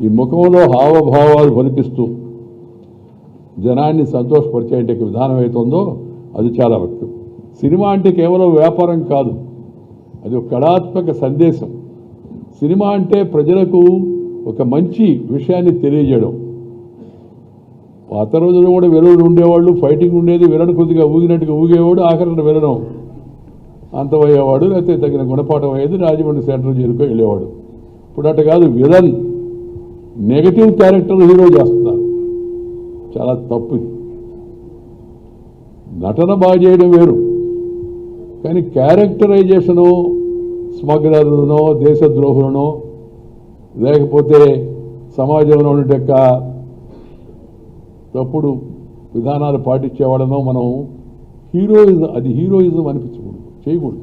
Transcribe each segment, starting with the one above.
ఈ ముఖంలో హావభావాలు పలికిస్తూ జనాన్ని సంతోషపరిచే విధానం అవుతుందో అది చాలా ముఖ్యం. సినిమా అంటే కేవలం వ్యాపారం కాదు, అది ఒక కళాత్మక సందేశం. సినిమా అంటే ప్రజలకు ఒక మంచి విషయాన్ని తెలియజేయడం. పాత రోజుల్లో కూడా విలన్లు ఉండేవాళ్ళు, ఫైటింగ్ ఉండేది, విలన్ కొద్దిగా ఊగినట్టుగా ఊగేవాడు, ఆఖరణ విలనం అంతమయ్యేవాడు, లేకపోతే తగిన గుణపాఠం అయ్యేది, రాజమండ్రి సెంట్రల్ జైలుకో వెళ్ళేవాడు. ఇప్పుడు అట్ట కాదు, విలన్ నెగటివ్ క్యారెక్టర్ హీరో చేస్తున్నారు. చాలా తప్పు. నటన బాగా చేయడం వేరు, కానీ క్యారెక్టరైజేషను స్మగ్లర్లనో దేశద్రోహులనో లేకపోతే సమాజంలో ఉండే తప్పుడు విధానాలు పాటించేవాళ్ళనో మనం హీరోయిజం అనిపించకూడదు, చేయకూడదు.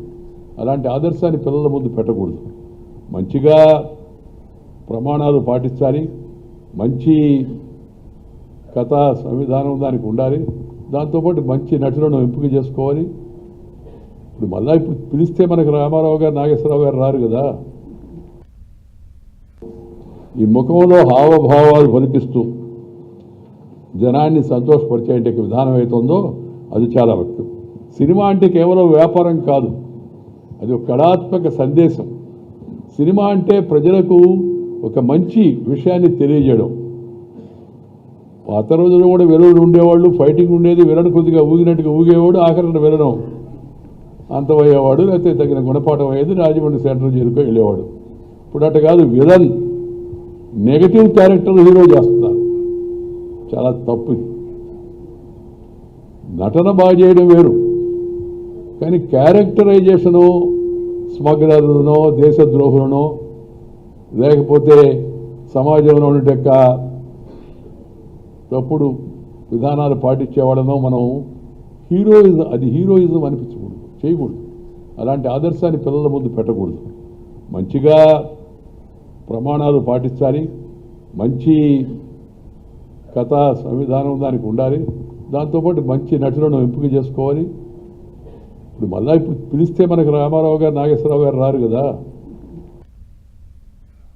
అలాంటి ఆదర్శాన్ని పిల్లల ముందు పెట్టకూడదు. మంచిగా ప్రమాణాలు పాటించాలి, మంచి కథా సంవిధానం దానికి ఉండాలి, దాంతోపాటు మంచి నటులను ఎంపిక చేసుకోవాలి. ఇప్పుడు మళ్ళీ ఇప్పుడు పిలిస్తే మనకు రామారావు గారు, నాగేశ్వరరావు గారు రారు కదా. ఈ ముఖంలో హావభావాలు పలికిస్తూ జనాన్ని సంతోషపరిచే విధానం అవుతుందో అది చాలా ముఖ్యం. సినిమా అంటే కేవలం వ్యాపారం కాదు, అది ఒక కళాత్మక సందేశం. సినిమా అంటే ప్రజలకు ఒక మంచి విషయాన్ని తెలియజేయడం. పాత రోజుల్లో కూడా విలన్లు ఉండేవాళ్ళు, ఫైటింగ్ ఉండేది, విలన్ కొద్దిగా ఊగినట్టుగా ఊగేవాడు, ఆఖరణ విలనం అంతమయ్యేవాడు, లేకపోతే తగిన గుణపాఠం అయ్యేది, రాజమండ్రి సెంట్రల్ జైలుకో వెళ్ళేవాడు. ఇప్పుడు అట్ట కాదు, విలన్ నెగటివ్ క్యారెక్టర్ హీరో చేస్తున్నారు. చాలా తప్పు. నటన బాగా చేయడం వేరు, కానీ క్యారెక్టరైజేషను స్మగ్లర్లనో దేశద్రోహులనో లేకపోతే సమాజంలో ఉండే తప్పుడు విధానాలు పాటించేవాళ్ళనో మనం హీరోయిజం అనిపించకూడదు, చేయకూడదు. అలాంటి ఆదర్శాన్ని పిల్లల ముందు పెట్టకూడదు. మంచిగా ప్రమాణాలు పాటించాలి, మంచి కథా సంవిధానం దానికి ఉండాలి, దాంతోపాటు మంచి నటులను ఎంపిక చేసుకోవాలి. ఇప్పుడు మళ్ళీ ఇప్పుడు పిలిస్తే మనకు రామారావు గారు, నాగేశ్వరరావు గారు రారు కదా.